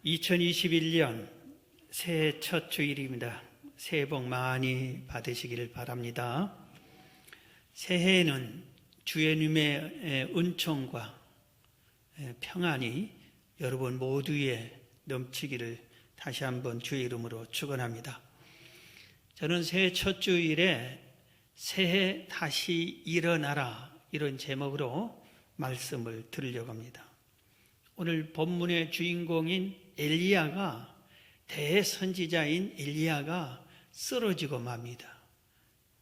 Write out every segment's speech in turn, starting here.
2021년 새해 첫 주일입니다. 새해 복 많이 받으시기를 바랍니다. 새해에는 주님의 은총과 평안이 여러분 모두에 넘치기를 다시 한번 주의 이름으로 축원합니다. 저는 새해 첫 주일에 새해 다시 일어나라 이런 제목으로 말씀을 드리려고 합니다. 오늘 본문의 주인공인 엘리야가 대선지자인 엘리야가 쓰러지고 맙니다.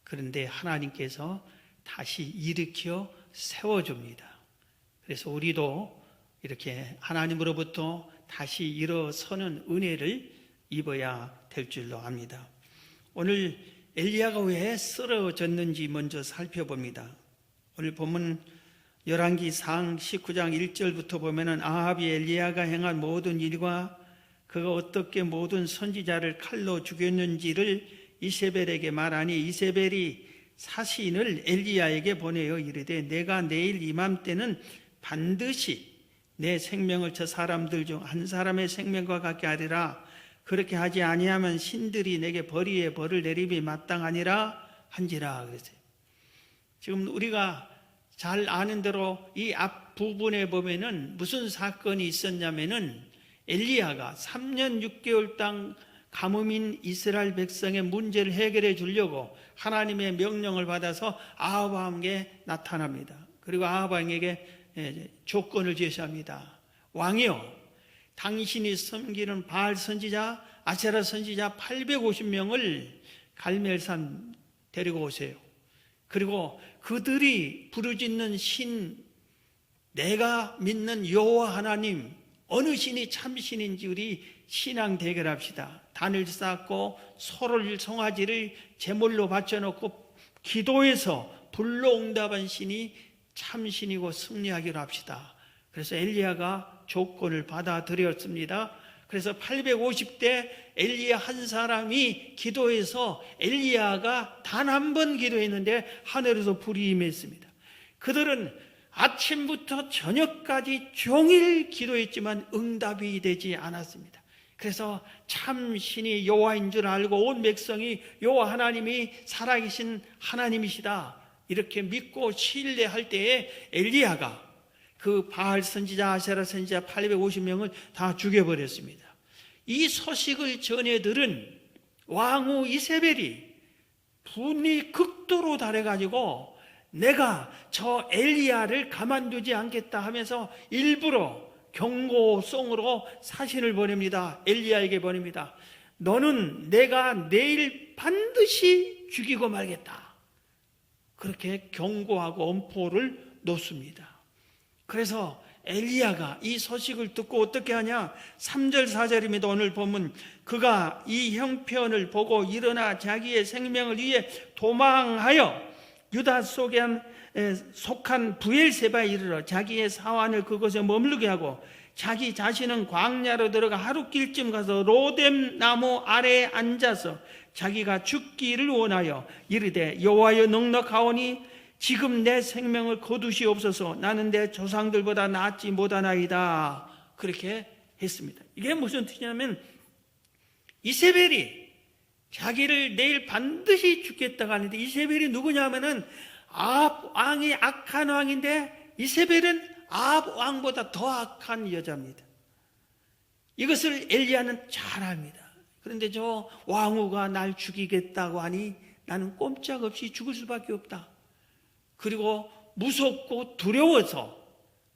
그런데 하나님께서 다시 일으켜 세워줍니다. 그래서 우리도 이렇게 하나님으로부터 다시 일어서는 은혜를 입어야 될 줄로 압니다. 오늘 엘리야가 왜 쓰러졌는지 먼저 살펴봅니다. 오늘 본문 열왕기상 19장 1절부터 보면은 아합이 엘리야가 행한 모든 일과 그가 어떻게 모든 선지자를 칼로 죽였는지를 이세벨에게 말하니 이세벨이 사신을 엘리야에게 보내어 이르되 내가 내일 이맘때는 반드시 내 생명을 저 사람들 중 한 사람의 생명과 같게 하리라. 그렇게 하지 아니하면 신들이 내게 벌이에 벌을 내림이 마땅하니라 한지라 그랬어요. 지금 우리가 잘 아는 대로 이 앞부분에 보면은 무슨 사건이 있었냐면은 엘리야가 3년 6개월 땅 가뭄인 이스라엘 백성의 문제를 해결해 주려고 하나님의 명령을 받아서 아합 왕에게 나타납니다. 그리고 아합 왕에게 조건을 제시합니다. 왕이여, 당신이 섬기는 바알 선지자, 아세라 선지자 850명을 갈멜산 데리고 오세요. 그리고 그들이 부르짖는 신, 내가 믿는 여호와 하나님, 어느 신이 참신인지 우리 신앙 대결합시다. 단을 쌓고 소를 송아지를 제물로 바쳐놓고 기도해서 불로 응답한 신이 참신이고 승리하기로 합시다. 그래서 엘리야가 조건을 받아들였습니다. 그래서 850대 엘리야 한 사람이 기도해서 엘리야가 단 한 번 기도했는데 하늘에서 불이 임했습니다. 그들은 아침부터 저녁까지 종일 기도했지만 응답이 되지 않았습니다. 그래서 참 신이 여호와인 줄 알고 온 백성이 여호와 하나님이 살아계신 하나님이시다 이렇게 믿고 신뢰할 때에 엘리야가 그 바알 선지자, 아세라 선지자 850명을 다 죽여버렸습니다. 이 소식을 전해 들은 왕후 이세벨이 분이 극도로 달해가지고 내가 저 엘리야를 가만두지 않겠다 하면서 일부러 경고송으로 사신을 보냅니다. 엘리야에게 보냅니다. 너는 내가 내일 반드시 죽이고 말겠다. 그렇게 경고하고 엄포를 놓습니다. 그래서 엘리야가 이 소식을 듣고 어떻게 하냐? 3절 4절입니다. 오늘 보면 그가 이 형편을 보고 일어나 자기의 생명을 위해 도망하여 유다 속에 속한 부엘세바에 이르러 자기의 사환을 그곳에 머물게 하고 자기 자신은 광야로 들어가 하룻길쯤 가서 로뎀 나무 아래에 앉아서 자기가 죽기를 원하여 이르되 여호와여 넉넉하오니 지금 내 생명을 거두시옵소서. 나는 내 조상들보다 낫지 못하나이다. 그렇게 했습니다. 이게 무슨 뜻이냐면 이세벨이 자기를 내일 반드시 죽겠다고 하는데 이세벨이 누구냐면은 아합 왕이 악한 왕인데 이세벨은 아합 왕보다 더 악한 여자입니다. 이것을 엘리야는 잘 압니다. 그런데 저 왕후가 날 죽이겠다고 하니 나는 꼼짝없이 죽을 수밖에 없다. 그리고 무섭고 두려워서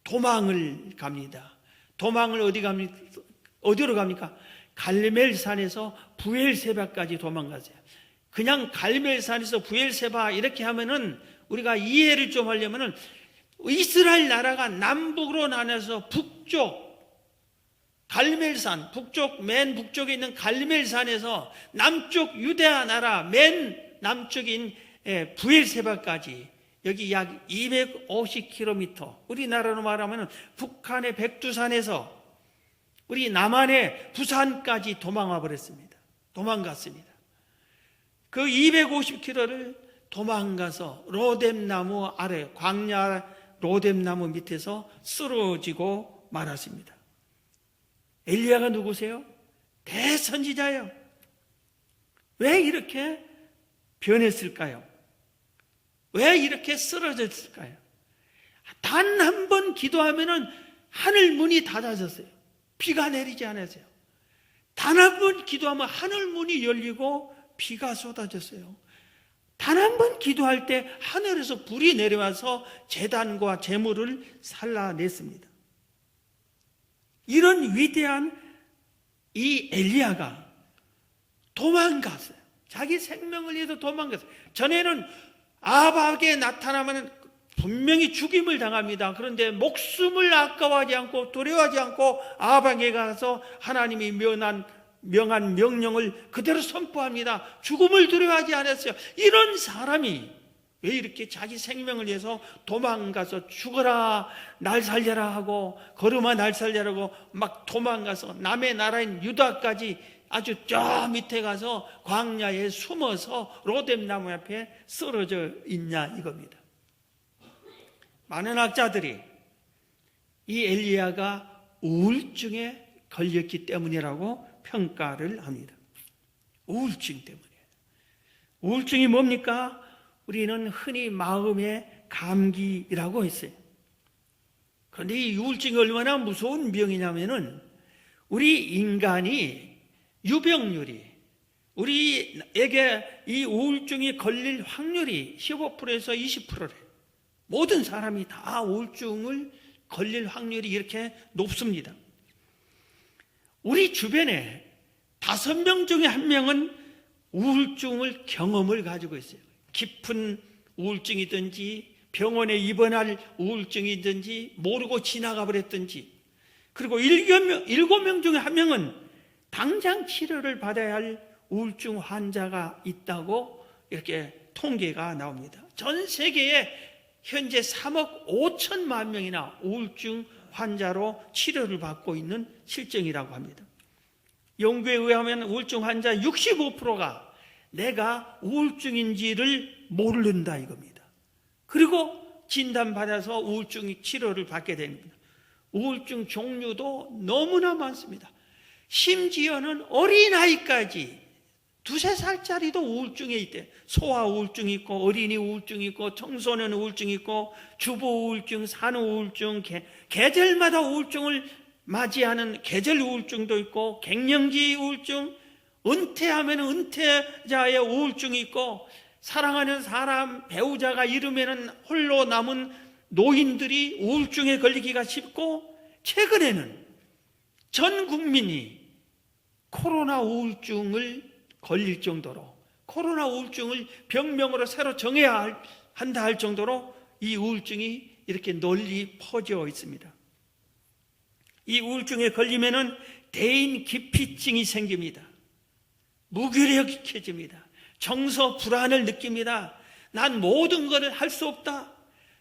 도망을 갑니다. 도망을 어디로 갑니까? 갈멜산에서 부엘세바까지 도망가세요. 그냥 갈멜산에서 부엘세바 이렇게 하면은 우리가 이해를 좀 하려면은 이스라엘 나라가 남북으로 나눠서 북쪽 갈멜산, 맨 북쪽에 있는 갈멜산에서 남쪽 유대아 나라 맨 남쪽인 부엘세바까지 여기 약 250km, 우리나라로 말하면 북한의 백두산에서 우리 남한의 부산까지 도망와 버렸습니다. 도망갔습니다. 그 250km를 도망가서 로뎀나무 아래, 광야 로뎀나무 밑에서 쓰러지고 말았습니다. 엘리야가 누구세요? 대선지자예요. 왜 이렇게 변했을까요? 왜 이렇게 쓰러졌을까요? 단 한 번 기도하면은 하늘 문이 닫아졌어요. 비가 내리지 않았어요. 단 한 번 기도하면 하늘 문이 열리고 비가 쏟아졌어요. 단 한 번 기도할 때 하늘에서 불이 내려와서 제단과 제물을 살라냈습니다. 이런 위대한 이 엘리야가 도망갔어요. 자기 생명을 위해서 도망갔어요. 전에는 아합에게 나타나면 분명히 죽임을 당합니다. 그런데 목숨을 아까워하지 않고 두려워하지 않고 아합에게 가서 하나님이 명한 명령을 그대로 선포합니다. 죽음을 두려워하지 않았어요. 이런 사람이 왜 이렇게 자기 생명을 위해서 도망가서 죽어라 날 살려라 하고 걸음아 날 살려라 하고 막 도망가서 남의 나라인 유다까지 아주 저 밑에 가서 광야에 숨어서 로뎀나무 앞에 쓰러져 있냐 이겁니다. 많은 학자들이 이 엘리야가 우울증에 걸렸기 때문이라고 평가를 합니다. 우울증 때문에. 우울증이 뭡니까? 우리는 흔히 마음의 감기라고 했어요. 그런데 이 우울증이 얼마나 무서운 병이냐면은 우리 인간이 유병률이 우리에게 이 우울증이 걸릴 확률이 15%에서 20%래. 모든 사람이 다 우울증을 걸릴 확률이 이렇게 높습니다. 우리 주변에 5명 중에 1명은 우울증을 경험을 가지고 있어요. 깊은 우울증이든지 병원에 입원할 우울증이든지 모르고 지나가 버렸든지. 그리고 7명 중에 1명은 당장 치료를 받아야 할 우울증 환자가 있다고 이렇게 통계가 나옵니다. 전 세계에 현재 3억 5천만 명이나 우울증 환자로 치료를 받고 있는 실정이라고 합니다. 연구에 의하면 우울증 환자 65%가 내가 우울증인지를 모른다 이겁니다. 그리고 진단받아서 우울증 치료를 받게 됩니다. 우울증 종류도 너무나 많습니다. 심지어는 어린아이까지 2~3살짜리도 우울증에 있대. 소아 우울증이 있고 어린이 우울증이 있고 청소년 우울증이 있고 주부 우울증, 산후 우울증, 계절마다 우울증을 맞이하는 계절 우울증도 있고 갱년기 우울증, 은퇴하면 은퇴자의 우울증이 있고 사랑하는 사람, 배우자가 잃으면 홀로 남은 노인들이 우울증에 걸리기가 쉽고 최근에는 전 국민이 코로나 우울증을 걸릴 정도로 코로나 우울증을 병명으로 새로 정해야 한다 할 정도로 이 우울증이 이렇게 널리 퍼져 있습니다. 이 우울증에 걸리면은 대인 기피증이 생깁니다. 무기력해집니다. 정서 불안을 느낍니다. 난 모든 것을 할 수 없다.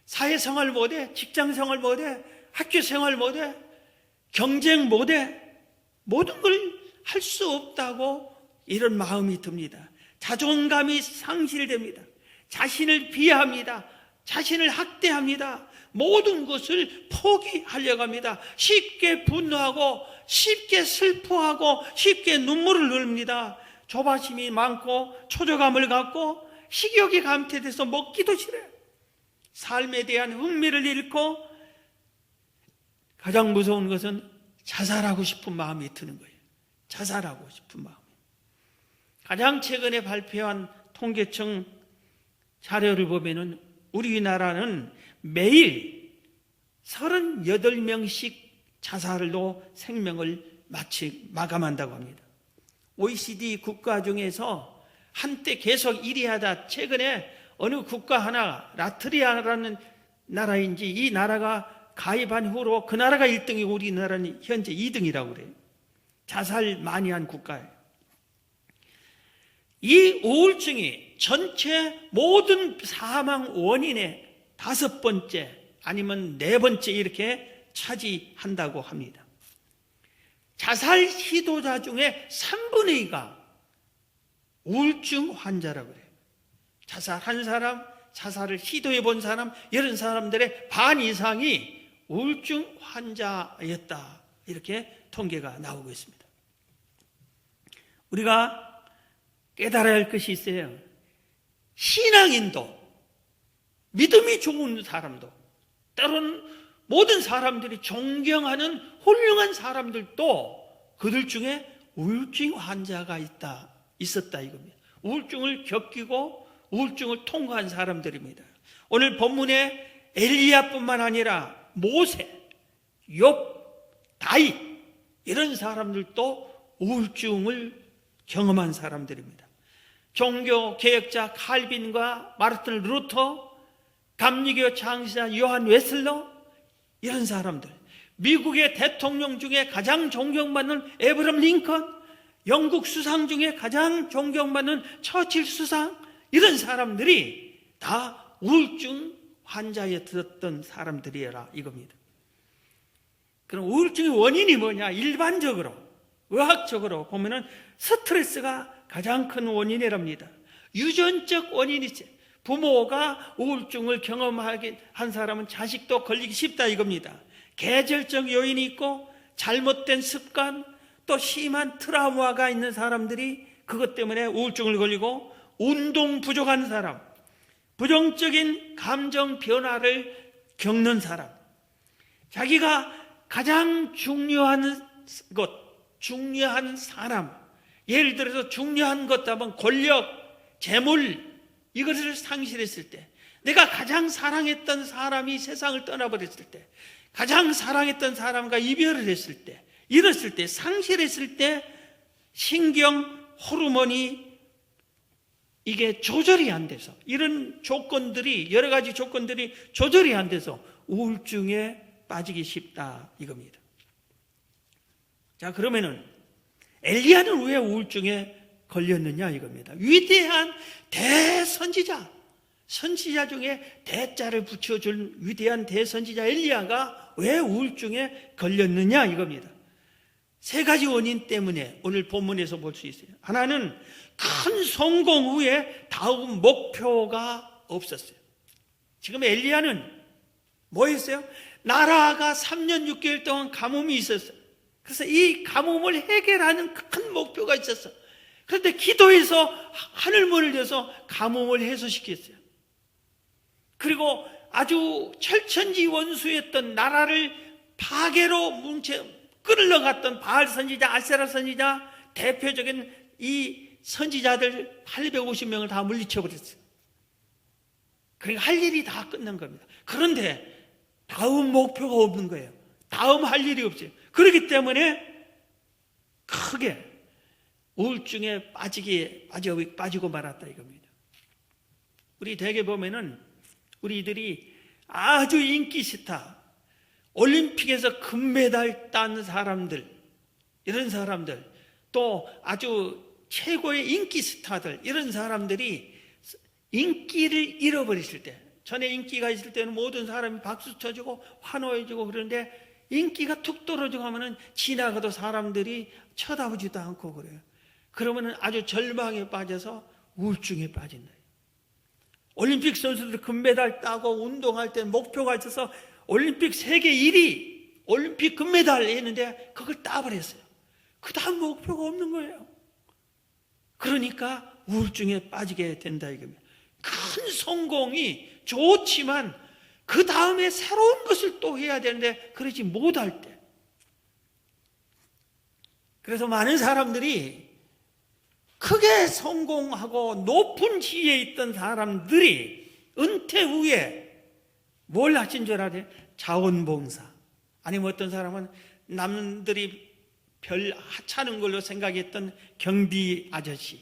사회생활 못해, 직장생활 못해, 학교생활 못해, 경쟁 못해, 모든 걸 할 수 없다고 이런 마음이 듭니다. 자존감이 상실됩니다. 자신을 비하합니다. 자신을 학대합니다. 모든 것을 포기하려고 합니다. 쉽게 분노하고 쉽게 슬퍼하고 쉽게 눈물을 흘립니다. 조바심이 많고 초조감을 갖고 식욕이 감퇴돼서 먹기도 싫어요. 삶에 대한 흥미를 잃고 가장 무서운 것은 자살하고 싶은 마음이 드는 거예요. 자살하고 싶은 마음. 가장 최근에 발표한 통계청 자료를 보면은 우리나라는 매일 38명씩 자살로 생명을 마감한다고 합니다. OECD 국가 중에서 한때 계속 1위 하다 최근에 어느 국가 하나, 라트비아라는 나라인지 이 나라가 가입한 후로 그 나라가 1등이고 우리나라는 현재 2등이라고 그래요. 자살 많이 한 국가예요. 이 우울증이 전체 모든 사망 원인의 5번째 아니면 4번째 이렇게 차지한다고 합니다. 자살 시도자 중에 3분의 2가 우울증 환자라고 그래요. 자살한 사람, 자살을 시도해 본 사람, 이런 사람들의 반 이상이 우울증 환자였다 이렇게 통계가 나오고 있습니다. 우리가 깨달아야 할 것이 있어요. 신앙인도, 믿음이 좋은 사람도, 때로는 모든 사람들이 존경하는 훌륭한 사람들도 그들 중에 우울증 환자가 있었다 이겁니다. 우울증을 겪이고 우울증을 통과한 사람들입니다. 오늘 본문에 엘리야뿐만 아니라 모세, 욥, 다윗 이런 사람들도 우울증을 경험한 사람들입니다. 종교 개혁자 칼빈과 마르틴 루터, 감리교 창시자 요한 웨슬러 이런 사람들, 미국의 대통령 중에 가장 존경받는 에브럼 링컨, 영국 수상 중에 가장 존경받는 처칠 수상 이런 사람들이 다 우울증 환자에 들었던 사람들이라 이겁니다. 그럼 우울증의 원인이 뭐냐? 일반적으로 의학적으로 보면은 스트레스가 가장 큰 원인이랍니다. 유전적 원인이지. 부모가 우울증을 경험하게 한 사람은 자식도 걸리기 쉽다 이겁니다. 계절적 요인이 있고 잘못된 습관 또 심한 트라우마가 있는 사람들이 그것 때문에 우울증을 걸리고 운동 부족한 사람, 부정적인 감정 변화를 겪는 사람, 자기가 가장 중요한 것, 중요한 사람, 예를 들어서 중요한 것 하면 권력, 재물 이것을 상실했을 때, 내가 가장 사랑했던 사람이 세상을 떠나버렸을 때, 가장 사랑했던 사람과 이별을 했을 때, 잃었을 때, 상실했을 때 신경 호르몬이 이게 조절이 안 돼서, 이런 조건들이, 여러 가지 조건들이 조절이 안 돼서 우울증에 빠지기 쉽다 이겁니다. 자, 그러면은 엘리야는 왜 우울증에 걸렸느냐 이겁니다. 위대한 대선지자, 선지자 중에 대자를 붙여준 위대한 대선지자 엘리야가 왜 우울증에 걸렸느냐 이겁니다. 세 가지 원인 때문에 오늘 본문에서 볼 수 있어요. 하나는 큰 성공 후에 다음 목표가 없었어요. 지금 엘리야는 뭐 했어요? 나라가 3년 6개월 동안 가뭄이 있었어요. 그래서 이 가뭄을 해결하는 큰 목표가 있었어요. 그런데 기도해서 하늘문을 여서 가뭄을 해소시켰어요. 그리고 아주 철천지 원수였던 나라를 파괴로 끌어갔던 바알 선지자, 아세라 선지자, 대표적인 이 선지자들 850명을 다 물리쳐버렸어요. 그러니까 할 일이 다 끝난 겁니다. 그런데 다음 목표가 없는 거예요. 다음 할 일이 없어요. 그렇기 때문에 크게 우울증에 빠지고 말았다 이겁니다. 우리 대개 보면은 우리들이 아주 인기 스타, 올림픽에서 금메달 딴 사람들, 이런 사람들, 또 아주 최고의 인기 스타들, 이런 사람들이 인기를 잃어버렸을 때, 전에 인기가 있을 때는 모든 사람이 박수 쳐주고 환호해주고 그러는데 인기가 툭 떨어지고 하면은 지나가도 사람들이 쳐다보지도 않고 그래요. 그러면은 아주 절망에 빠져서 우울증에 빠진다. 올림픽 선수들 금메달 따고 운동할 때 목표가 있어서 올림픽 세계 1위, 올림픽 금메달 했는데 그걸 따버렸어요. 그 다음 목표가 없는 거예요. 그러니까 우울증에 빠지게 된다 이겁니다. 큰 성공이 좋지만 그 다음에 새로운 것을 또 해야 되는데 그러지 못할 때, 그래서 많은 사람들이 크게 성공하고 높은 지위에 있던 사람들이 은퇴 후에 뭘 하신 줄 알아요? 자원봉사, 아니면 어떤 사람은 남들이 별 하찮은 걸로 생각했던 경비 아저씨,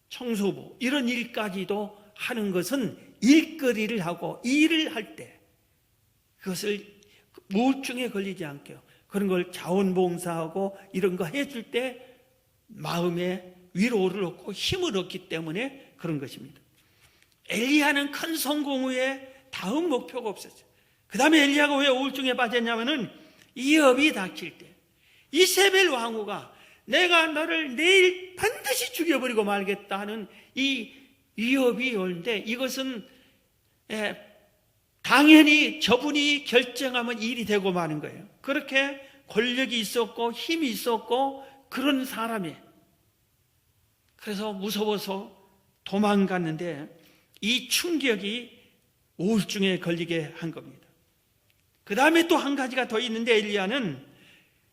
청소부 이런 일까지도 하는 것은 일거리를 하고 일을 할 때 그것을 우울증에 걸리지 않게요. 그런 걸 자원봉사하고 이런 거 해줄 때 마음에 위로를 얻고 힘을 얻기 때문에 그런 것입니다. 엘리야는 큰 성공 후에 다음 목표가 없었어요. 그 다음에 엘리야가 왜 우울증에 빠졌냐면은 이업이 닥칠 때, 이세벨 왕후가 내가 너를 내일 반드시 죽여버리고 말겠다 하는 이 위협이 오는데, 이것은 당연히 저분이 결정하면 일이 되고 마는 거예요. 그렇게 권력이 있었고 힘이 있었고 그런 사람이, 그래서 무서워서 도망갔는데 이 충격이 우울증에 걸리게 한 겁니다. 그 다음에 또 한 가지가 더 있는데, 엘리야는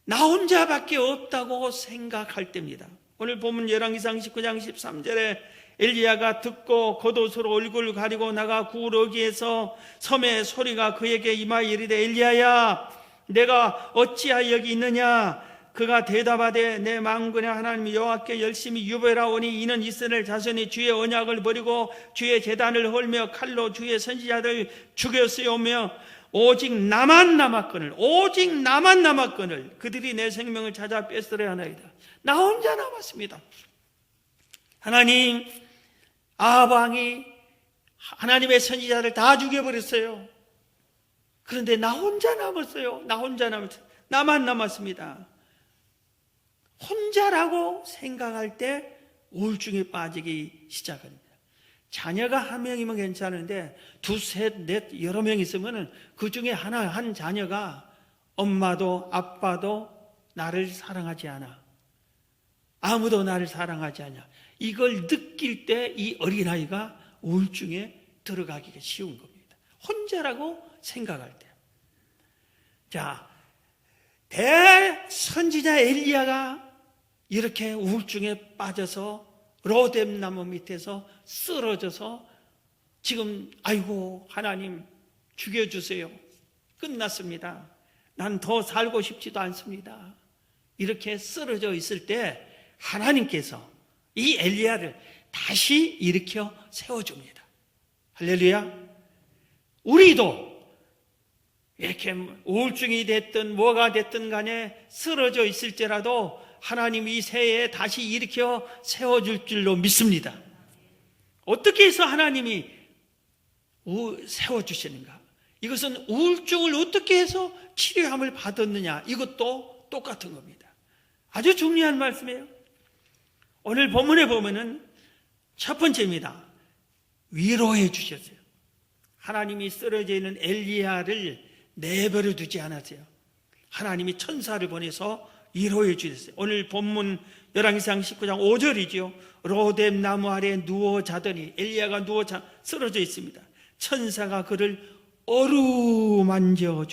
나 혼자밖에 없다고 생각할 때입니다. 오늘 보면 열왕기상 19장 13절에 엘리야가 듣고 겉옷으로 얼굴을 가리고 나가 구르기에서 섬의 소리가 그에게 임하여 이르되 엘리야야 내가 어찌하여 여기 있느냐. 그가 대답하되 내 만군의 하나님 여호와께 열심히 유배하오니 이는 이스라엘 자손이 주의 언약을 버리고 주의 제단을 헐며 칼로 주의 선지자를 죽였으오며 오직 나만 남았거늘 그들이 내 생명을 찾아 뺏으려 하나이다. 나 혼자 남았습니다. 하나님, 아합 왕이 하나님의 선지자를 다 죽여버렸어요. 그런데 나 혼자 남았어요. 나만 남았습니다. 혼자라고 생각할 때 우울증에 빠지기 시작합니다. 자녀가 한 명이면 괜찮은데 두, 셋, 넷 여러 명 있으면 그 중에 한 자녀가 엄마도 아빠도 나를 사랑하지 않아, 아무도 나를 사랑하지 않아, 이걸 느낄 때 이 어린아이가 우울증에 들어가기가 쉬운 겁니다. 혼자라고 생각할 때. 자, 대선지자 엘리야가 이렇게 우울증에 빠져서 로뎀나무 밑에서 쓰러져서 지금 아이고 하나님 죽여주세요, 끝났습니다, 난 더 살고 싶지도 않습니다, 이렇게 쓰러져 있을 때 하나님께서 이 엘리야를 다시 일으켜 세워줍니다. 할렐루야. 우리도 이렇게 우울증이 됐든 뭐가 됐든 간에 쓰러져 있을지라도 하나님이 이 새해에 다시 일으켜 세워줄 줄로 믿습니다. 어떻게 해서 하나님이 세워주시는가? 이것은 우울증을 어떻게 해서 치료함을 받았느냐, 이것도 똑같은 겁니다. 아주 중요한 말씀이에요. 오늘 본문에 보면은 첫 번째입니다. 위로해 주셨어요. 하나님이 쓰러져 있는 엘리야를 내버려 두지 않았어요. 하나님이 천사를 보내서 위로해 주셨어요. 오늘 본문 열왕기상 19장 5절이죠. 로뎀 나무 아래에 누워 자더니, 엘리야가 쓰러져 있습니다. 천사가 그를 어루만지며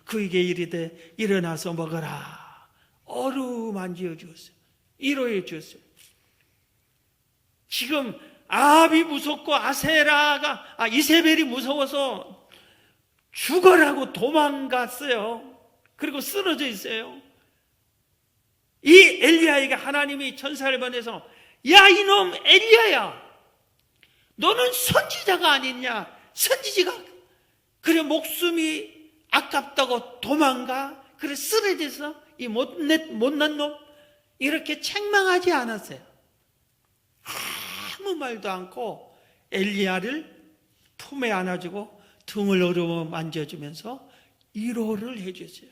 그에게 이르되 일어나서 먹어라. 어루만지어 주었어요. 위로해 주었어요. 지금 아합이 무섭고 이세벨이 무서워서 죽어라고 도망갔어요. 그리고 쓰러져 있어요. 이 엘리야에게 하나님이 천사를 보내서 야 이놈 엘리야야, 너는 선지자가 아니냐, 선지자가 그래 목숨이 아깝다고 도망가, 그래 쓰러져서 이 못난 놈, 이렇게 책망하지 않았어요. 아무 말도 않고 엘리야를 품에 안아주고 등을 어루어 만져주면서 위로를 해줬어요.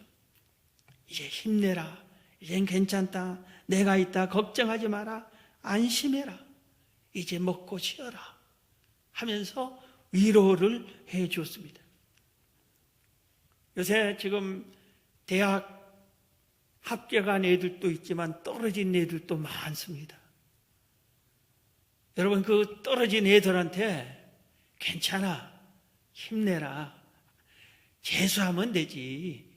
이제 힘내라, 이젠 괜찮다, 내가 있다, 걱정하지 마라, 안심해라, 이제 먹고 쉬어라 하면서 위로를 해줬습니다. 요새 지금 대학 합격한 애들도 있지만 떨어진 애들도 많습니다. 여러분, 그 떨어진 애들한테 괜찮아, 힘내라, 재수하면 되지,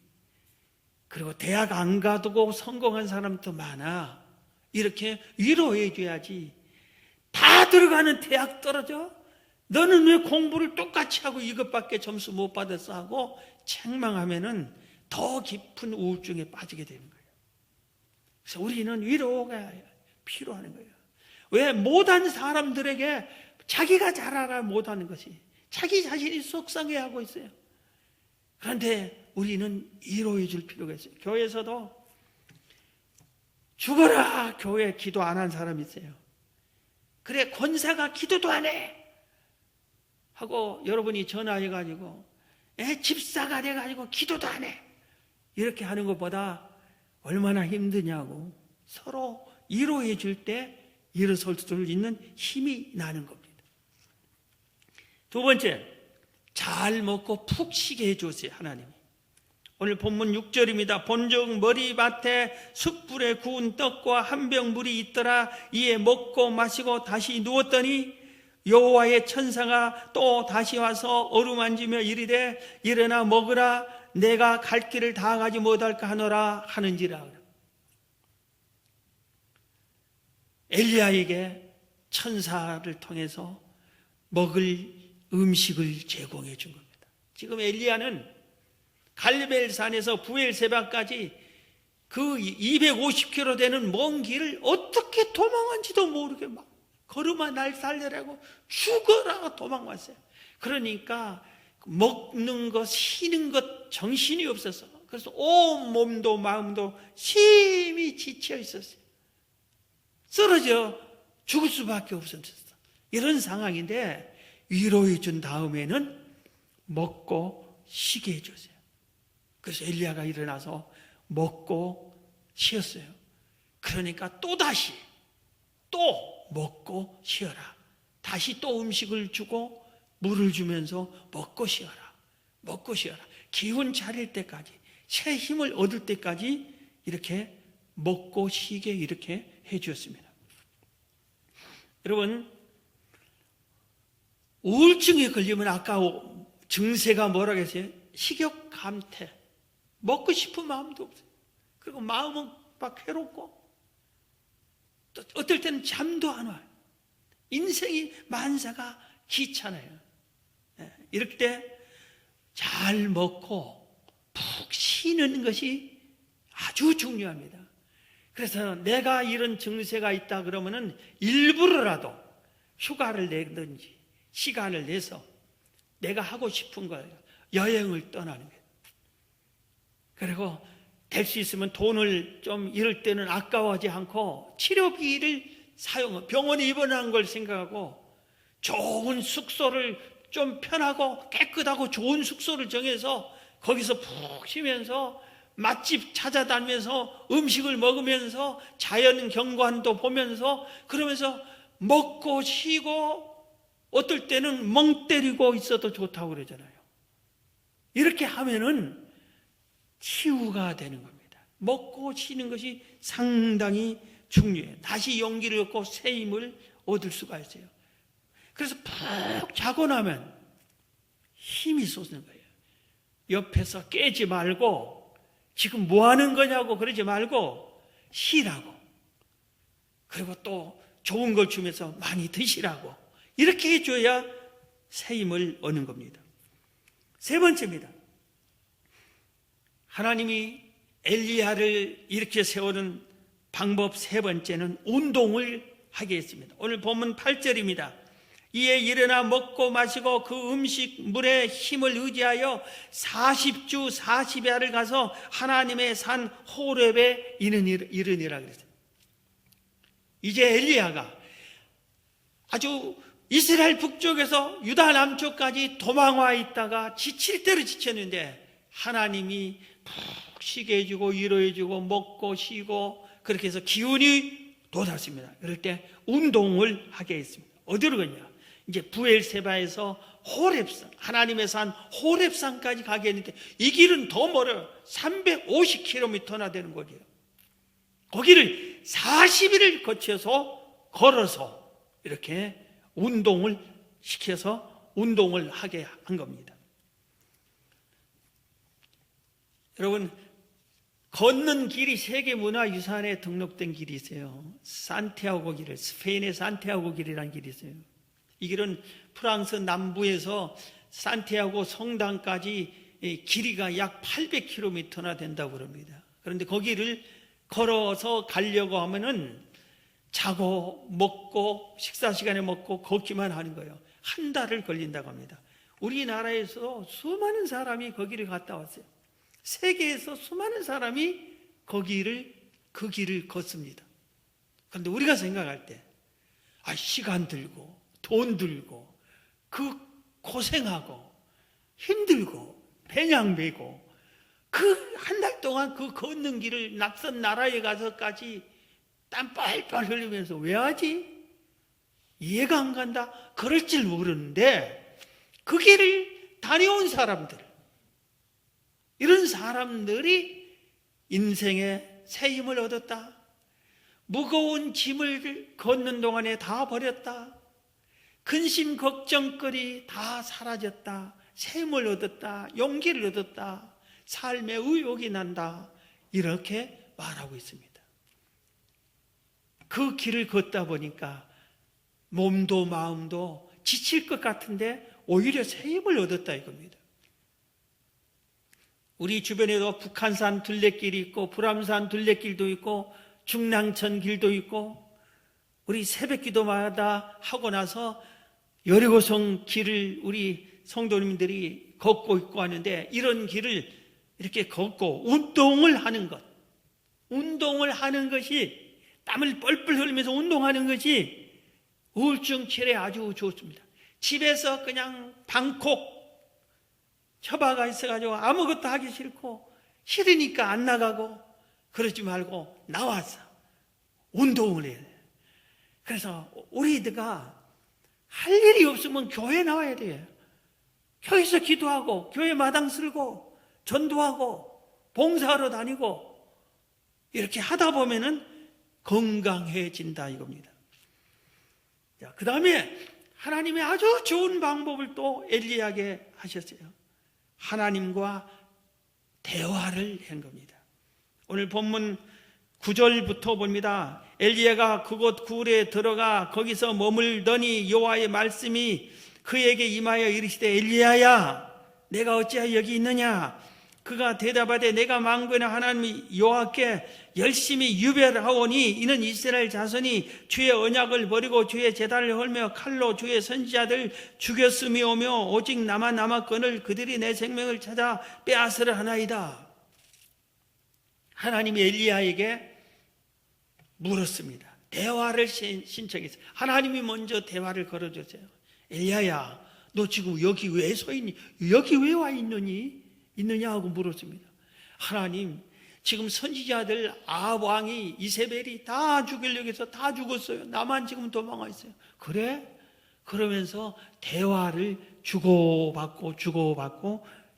그리고 대학 안 가두고 성공한 사람도 많아, 이렇게 위로해 줘야지. 다 들어가는 대학 떨어져? 너는 왜 공부를 똑같이 하고 이것밖에 점수 못 받았어 하고 책망하면은 더 깊은 우울증에 빠지게 되는 거예요. 그래서 우리는 위로가 필요한 거예요. 왜? 못한 사람들에게 자기가 잘하라 못하는 것이, 자기 자신이 속상해하고 있어요. 그런데 우리는 위로해 줄 필요가 있어요. 교회에서도 죽어라 교회 기도 안 한 사람이 있어요. 그래 권사가 기도도 안 해 하고 여러분이 전화해가지고 집사가 돼가지고 기도도 안 해, 이렇게 하는 것보다 얼마나 힘드냐고 서로 위로해 줄 때 일어설 수 있는 힘이 나는 겁니다. 두 번째, 잘 먹고 푹 쉬게 해주세요. 하나님이 오늘 본문 6절입니다. 본즉 머리밭에 숯불에 구운 떡과 한 병 물이 있더라. 이에 먹고 마시고 다시 누웠더니 여호와의 천사가 또 다시 와서 어루만지며 이르되 일어나 먹으라. 내가 갈 길을 다 가지 못할까 하노라 하는지라. 엘리야에게 천사를 통해서 먹을 음식을 제공해 준 겁니다. 지금 엘리야는 갈멜산에서 부엘세바까지 그 250km 되는 먼 길을 어떻게 도망한지도 모르게 막 걸음아 날 살려라고 죽어라 도망왔어요. 그러니까 먹는 것, 쉬는 것 정신이 없어서 그래서 온 몸도 마음도 심히 지쳐 있었어요. 쓰러져 죽을 수밖에 없었어. 이런 상황인데 위로해 준 다음에는 먹고 쉬게 해줬어요. 그래서 엘리야가 일어나서 먹고 쉬었어요. 그러니까 또다시 또 먹고 쉬어라. 다시 또 음식을 주고 물을 주면서 먹고 쉬어라. 먹고 쉬어라. 기운 차릴 때까지, 새 힘을 얻을 때까지 이렇게 먹고 쉬게 이렇게 해 주었습니다. 여러분, 우울증에 걸리면 아까 증세가 뭐라고 했어요? 식욕 감퇴. 먹고 싶은 마음도 없어요. 그리고 마음은 막 괴롭고 또 어떨 때는 잠도 안 와요. 인생이 만사가 귀찮아요. 이럴 때 잘 먹고 푹 쉬는 것이 아주 중요합니다. 그래서 내가 이런 증세가 있다 그러면은 일부러라도 휴가를 내든지 시간을 내서 내가 하고 싶은 걸 여행을 떠나는 거예요. 그리고 될 수 있으면 돈을 좀 이럴 때는 아까워하지 않고 치료비를 병원에 입원한 걸 생각하고 좋은 숙소를 좀 편하고 깨끗하고 좋은 숙소를 정해서 거기서 푹 쉬면서 맛집 찾아다니면서 음식을 먹으면서 자연 경관도 보면서 그러면서 먹고 쉬고 어떨 때는 멍 때리고 있어도 좋다고 그러잖아요. 이렇게 하면은 치유가 되는 겁니다. 먹고 쉬는 것이 상당히 중요해요. 다시 용기를 얻고 새 힘을 얻을 수가 있어요. 그래서 푹 자고 나면 힘이 솟는 거예요. 옆에서 깨지 말고 지금 뭐 하는 거냐고 그러지 말고 쉬라고. 그리고 또 좋은 걸 주면서 많이 드시라고. 이렇게 해줘야 새 힘을 얻는 겁니다. 세 번째입니다. 하나님이 엘리야를 이렇게 세우는 방법 세 번째는 운동을 하게 했습니다. 오늘 본문 8절입니다. 이에 일어나 먹고 마시고 그 음식 물에 힘을 의지하여 40주 40야를 가서 하나님의 산 호렙에 이르니라 그랬어요. 이제 엘리야가 아주 이스라엘 북쪽에서 유다 남쪽까지 도망와 있다가 지칠 대로 지쳤는데 하나님이 푹 쉬게 해주고 위로해주고 먹고 쉬고 그렇게 해서 기운이 돋았습니다. 그럴 때 운동을 하게 했습니다. 어디로 갔냐? 이제 부엘세바에서 호렙산, 하나님의 산 호렙산까지 가게 했는데 이 길은 더 멀어요. 350km나 되는 거리예요. 거기를 40일을 거쳐서 걸어서 이렇게 운동을 시켜서 운동을 하게 한 겁니다. 여러분, 걷는 길이 세계문화유산에 등록된 길이 있어요. 산티아고 길을, 스페인의 산티아고 길이라는 길이 있어요. 이 길은 프랑스 남부에서 산티아고 성당까지 길이가 약 800km나 된다고 합니다. 그런데 거기를 걸어서 가려고 하면은 자고 먹고 식사 시간에 먹고 걷기만 하는 거예요. 한 달을 걸린다고 합니다. 우리나라에서 수많은 사람이 거기를 갔다 왔어요. 세계에서 수많은 사람이 그 길을 걷습니다. 그런데 우리가 생각할 때 시간 들고 돈 들고 그 고생하고 힘들고 배낭 메고 그 한 달 동안 그 걷는 길을 낯선 나라에 가서까지 땀 빨빨 흘리면서 왜 하지? 이해가 안 간다. 그럴 줄 모르는데 그 길을 다녀온 사람들, 이런 사람들이 인생에 새 힘을 얻었다. 무거운 짐을 걷는 동안에 다 버렸다. 근심 걱정거리 다 사라졌다. 새 힘을 얻었다. 용기를 얻었다. 삶에 의욕이 난다. 이렇게 말하고 있습니다. 그 길을 걷다 보니까 몸도 마음도 지칠 것 같은데 오히려 새 힘을 얻었다 이겁니다. 우리 주변에도 북한산 둘레길이 있고 불암산 둘레길도 있고 중랑천 길도 있고, 우리 새벽기도마다 하고 나서 여리고성 길을 우리 성도님들이 걷고 있고 하는데, 이런 길을 이렇게 걷고 운동을 하는 것이, 땀을 뻘뻘 흘리면서 운동하는 것이 우울증 치료에 아주 좋습니다. 집에서 그냥 방콕 처박아 있어가지고 아무것도 하기 싫으니까 안 나가고, 그러지 말고 나와서 운동을 해야 돼요. 그래서 우리가 할 일이 없으면 교회 나와야 돼요. 교회에서 기도하고 교회 마당 쓸고 전도하고 봉사하러 다니고 이렇게 하다 보면은 건강해진다 이겁니다. 자, 그 다음에 하나님의 아주 좋은 방법을 또 엘리야에게 하셨어요. 하나님과 대화를 한 겁니다. 오늘 본문 9절부터 봅니다. 엘리야가 그곳 굴에 들어가 거기서 머물더니 여호와의 말씀이 그에게 임하여 이르시되, 엘리야야, 내가 어찌하여 여기 있느냐? 그가 대답하되, 내가 만군의 하나님 여호와께 열심히 유별하오니 이는 이스라엘 자손이 주의 언약을 버리고 주의 제단을 헐며 칼로 주의 선지자들 죽였음이오며 오직 나만 남았거늘 그들이 내 생명을 찾아 빼앗으려 하나이다. 하나님이 엘리야에게 물었습니다. 대화를 신청했어요. 하나님이 먼저 대화를 걸어줬어요. 엘리야야, 너 지금 여기 왜 서 있니? 여기 왜 와 있느냐 하고 물었습니다. 하나님, 지금 선지자들 아합 왕이 이세벨이 다 죽이려고 해서 다 죽었어요. 나만 지금 도망가 있어요. 그래? 그러면서 대화를 주고받고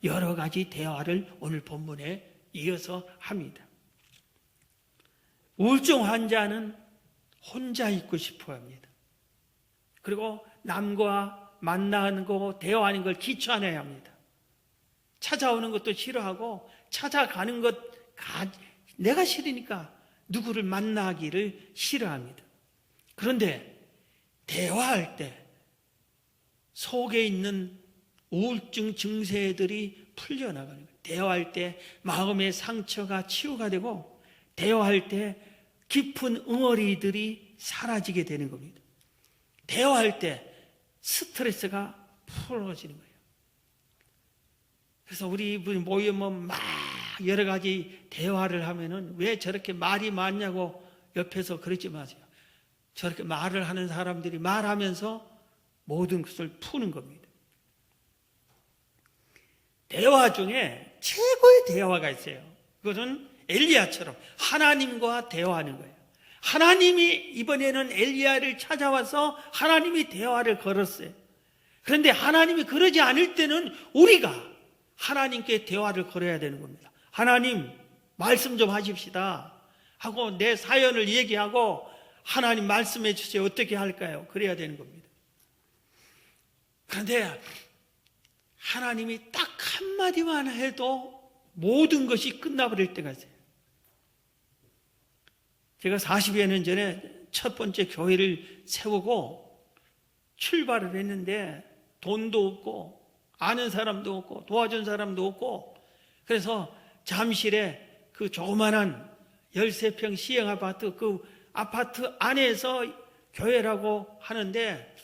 여러 가지 대화를 오늘 본문에 이어서 합니다. 우울증 환자는 혼자 있고 싶어 합니다. 그리고 남과 만나는 거, 대화하는 걸 귀찮아야 합니다. 찾아오는 것도 싫어하고 찾아가는 것 내가 싫으니까 누구를 만나기를 싫어합니다. 그런데 대화할 때 속에 있는 우울증 증세들이 풀려나가는 거예요. 대화할 때 마음의 상처가 치유가 되고, 대화할 때 깊은 응어리들이 사라지게 되는 겁니다. 대화할 때 스트레스가 풀어지는 거예요. 그래서 우리 모이면 막 여러 가지 대화를 하면은 왜 저렇게 말이 많냐고 옆에서 그러지 마세요. 저렇게 말을 하는 사람들이 말하면서 모든 것을 푸는 겁니다. 대화 중에 최고의 대화가 있어요. 그것은 엘리야처럼 하나님과 대화하는 거예요. 하나님이 이번에는 엘리야를 찾아와서 하나님이 대화를 걸었어요. 그런데 하나님이 그러지 않을 때는 우리가 하나님께 대화를 걸어야 되는 겁니다. 하나님, 말씀 좀 하십시다 하고 내 사연을 얘기하고, 하나님 말씀해 주세요. 어떻게 할까요? 그래야 되는 겁니다. 그런데 하나님이 딱 한마디만 해도 모든 것이 끝나버릴 때가 있어요. 제가 40여 년 전에 첫 번째 교회를 세우고 출발을 했는데 돈도 없고 아는 사람도 없고 도와준 사람도 없고, 그래서 잠실에 그 조그만한 13평 시형 아파트, 그 아파트 안에서 교회라고 하는데,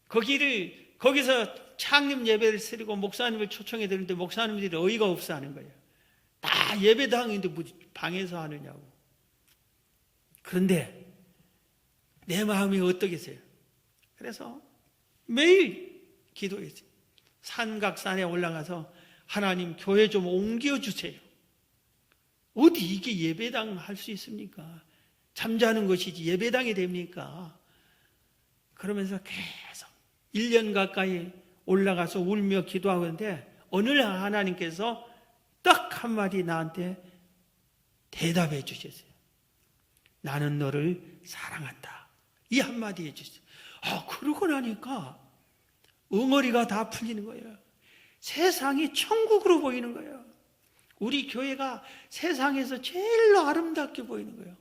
거기서 창립 예배를 드리고 목사님을 초청해 드리는데 목사님들이 어이가 없어 하는 거예요. 다 예배당인데 뭐 방에서 하느냐고. 그런데 내 마음이 어떠겠어요? 그래서 매일 기도했어요. 산각산에 올라가서 하나님, 교회 좀 옮겨주세요. 어디 이게 예배당 할 수 있습니까? 잠자는 것이지 예배당이 됩니까? 그러면서 계속 1년 가까이 올라가서 울며 기도하는데 오늘 하나님께서 딱 한마디 나한테 대답해 주셨어요. 나는 너를 사랑한다. 이 한마디 해주셨어요. 그러고 나니까 엉어리가 다 풀리는 거예요. 세상이 천국으로 보이는 거예요. 우리 교회가 세상에서 제일로 아름답게 보이는 거예요.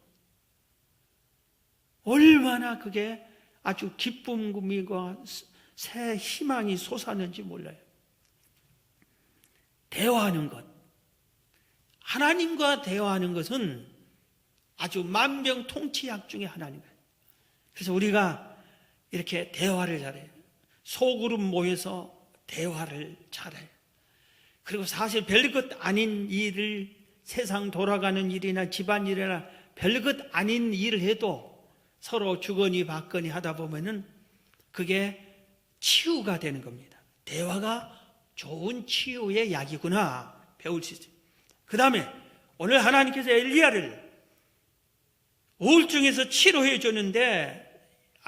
얼마나 그게 아주 기쁨과 새 희망이 솟았는지 몰라요. 대화하는 것, 하나님과 대화하는 것은 아주 만병통치약 중에 하나인 거예요. 그래서 우리가 이렇게 대화를 잘해요. 소그룹 모여서 대화를 잘해요. 그리고 사실 별것 아닌 일을, 세상 돌아가는 일이나 집안일이나 별것 아닌 일을 해도 서로 주거니 받거니 하다 보면은 그게 치유가 되는 겁니다. 대화가 좋은 치유의 약이구나 배울 수 있어요. 그 다음에 오늘 하나님께서 엘리야를 우울증에서 치료해 줬는데,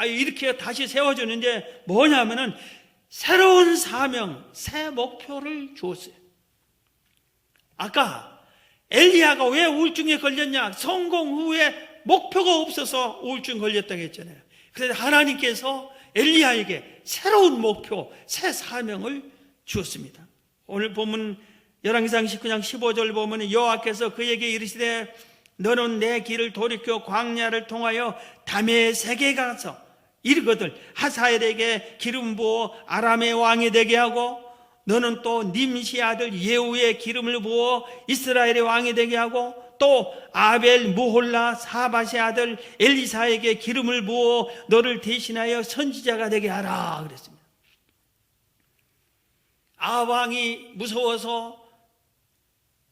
이렇게 다시 세워줬는데 뭐냐면은 새로운 사명, 새 목표를 주었어요. 아까 엘리야가 왜 우울증에 걸렸냐? 성공 후에 목표가 없어서 우울증 걸렸다고 했잖아요. 그래서 하나님께서 엘리야에게 새로운 목표, 새 사명을 주었습니다. 오늘 보면 열왕기상 19장 15절 보면 여호와께서 그에게 이르시되 너는 내 길을 돌이켜 광야를 통하여 다메섹에 가서 이르거들 하사엘에게 기름 부어 아람의 왕이 되게 하고 너는 또 님시 아들 예후의 기름을 부어 이스라엘의 왕이 되게 하고 또 아벨 무홀라 사밧의 아들 엘리사에게 기름을 부어 너를 대신하여 선지자가 되게 하라 그랬습니다. 아왕이 무서워서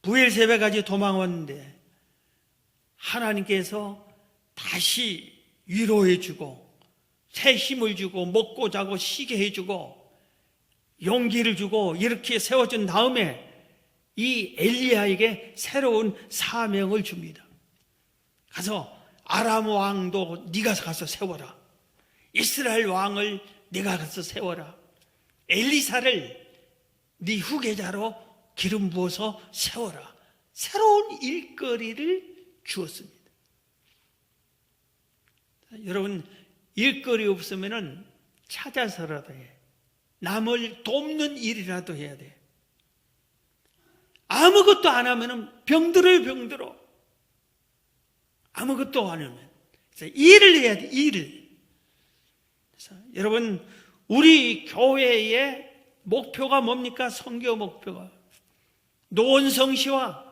부엘세바까지 도망왔는데 하나님께서 다시 위로해 주고 새 힘을 주고 먹고 자고 쉬게 해주고 용기를 주고 이렇게 세워준 다음에 이 엘리야에게 새로운 사명을 줍니다. 가서 아람 왕도 네가 가서 세워라. 이스라엘 왕을 네가 가서 세워라. 엘리사를 네 후계자로 기름 부어서 세워라. 새로운 일거리를 주었습니다. 여러분, 일거리 없으면 찾아서라도 해. 남을 돕는 일이라도 해야 돼. 아무것도 안 하면 병들어. 아무것도 안 하면. 그래서 일을 해야 돼, 일을. 그래서 여러분, 우리 교회의 목표가 뭡니까? 선교 목표가. 노원성시와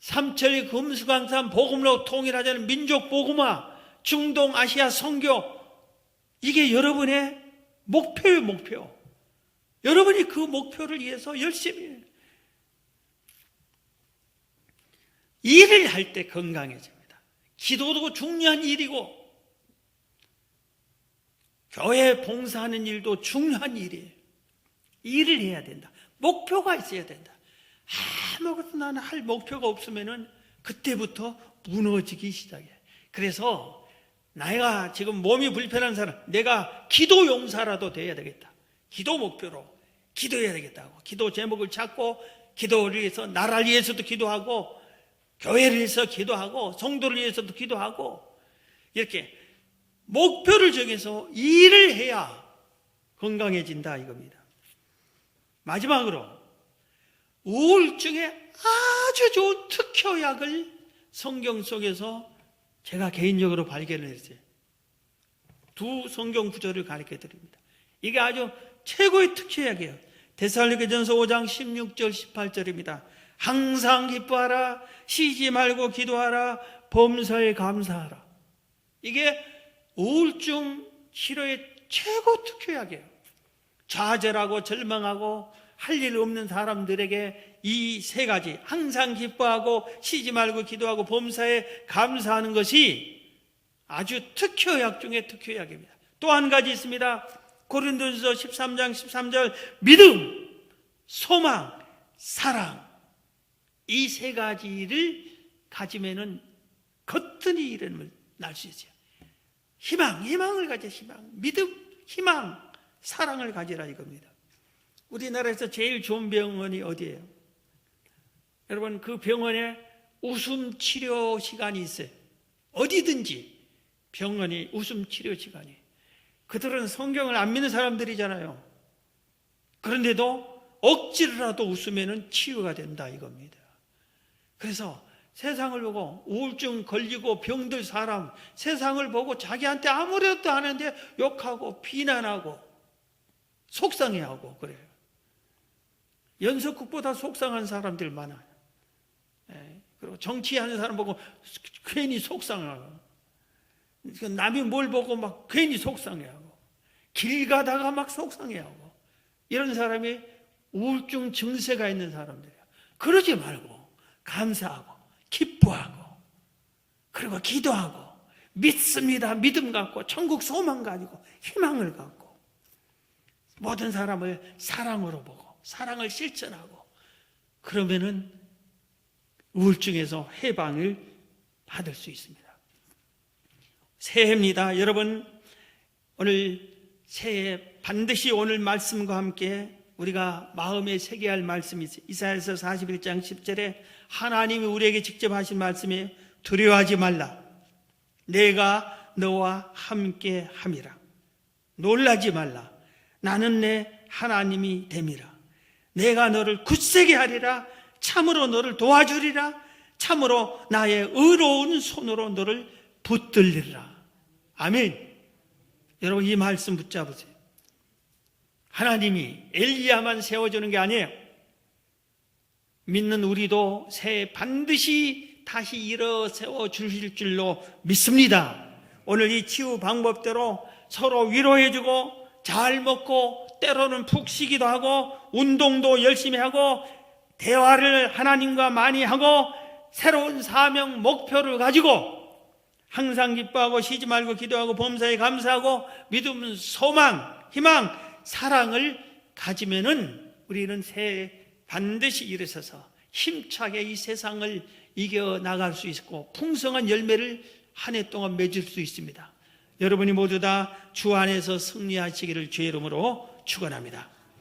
삼천리 금수강산 복음으로 통일하자는 민족 복음화, 중동 아시아 선교, 이게 여러분의 목표예요, 목표. 여러분이 그 목표를 위해서 열심히 해요. 일을 할 때 건강해집니다. 기도도 중요한 일이고 교회 봉사하는 일도 중요한 일이에요. 일을 해야 된다. 목표가 있어야 된다. 아무것도 나는 할 목표가 없으면은 그때부터 무너지기 시작해. 그래서 내가 지금 몸이 불편한 사람, 내가 기도 용사라도 돼야 되겠다. 기도 목표로 기도해야 되겠다고. 기도 제목을 찾고 기도를 위해서, 나라를 위해서도 기도하고 교회를 위해서 기도하고 성도를 위해서도 기도하고 이렇게 목표를 정해서 일을 해야 건강해진다 이겁니다. 마지막으로 우울증에 아주 좋은 특효약을 성경 속에서 제가 개인적으로 발견을 했어요. 두 성경 구절을 가르쳐 드립니다. 이게 아주 최고의 특효약이에요. 데살로니가전서 5장 16절 18절입니다. 항상 기뻐하라, 쉬지 말고 기도하라, 범사에 감사하라. 이게 우울증 치료의 최고 특효약이에요. 좌절하고 절망하고 할 일 없는 사람들에게 이 세 가지, 항상 기뻐하고 쉬지 말고 기도하고 범사에 감사하는 것이 아주 특효약 중에 특효약입니다. 또 한 가지 있습니다. 고린도전서 13장 13절, 믿음, 소망, 사랑, 이 세 가지를 가지면은 거뜬히 이름을 날 수 있어요. 희망을 가져. 희망, 믿음, 희망, 사랑을 가지라 이겁니다. 우리나라에서 제일 좋은 병원이 어디예요? 여러분, 그 병원에 웃음 치료 시간이 있어요. 어디든지 병원이 웃음 치료 시간이. 그들은 성경을 안 믿는 사람들이잖아요. 그런데도 억지로라도 웃으면 치유가 된다 이겁니다. 그래서 세상을 보고 우울증 걸리고 병들 사람, 세상을 보고 자기한테 아무것도 안 하는데 욕하고 비난하고 속상해하고 그래요. 연석국보다 속상한 사람들 많아요. 그리고 정치하는 사람 보고 괜히 속상하고, 남이 뭘 보고 막 괜히 속상해하고, 길 가다가 막 속상해하고, 이런 사람이 우울증 증세가 있는 사람들이에요. 그러지 말고 감사하고 기뻐하고, 그리고 기도하고, 믿습니다 믿음 갖고, 천국 소망 가지고, 희망을 갖고, 모든 사람을 사랑으로 보고 사랑을 실천하고, 그러면은 우울증에서 해방을 받을 수 있습니다. 새해입니다. 여러분, 오늘 새해 반드시 오늘 말씀과 함께 우리가 마음에 새겨야 할 말씀이 있어요. 이사야서 41장 10절에 하나님이 우리에게 직접 하신 말씀에 두려워하지 말라. 내가 너와 함께 함이라. 놀라지 말라. 나는 내 하나님이 됨이라. 내가 너를 굳세게 하리라. 참으로 너를 도와주리라. 참으로 나의 의로운 손으로 너를 붙들리리라. 아멘. 여러분, 이 말씀 붙잡으세요. 하나님이 엘리야만 세워주는 게 아니에요. 믿는 우리도 새해 반드시 다시 일어 세워주실 줄로 믿습니다. 오늘 이 치유 방법대로 서로 위로해주고, 잘 먹고, 때로는 푹 쉬기도 하고, 운동도 열심히 하고, 대화를 하나님과 많이 하고, 새로운 사명 목표를 가지고 항상 기뻐하고 쉬지 말고 기도하고 범사에 감사하고 믿음, 소망, 희망, 사랑을 가지면은 우리는 새해 반드시 일어서서 힘차게 이 세상을 이겨나갈 수 있고 풍성한 열매를 한 해 동안 맺을 수 있습니다. 여러분이 모두 다 주 안에서 승리하시기를 주의 이름으로 축원합니다.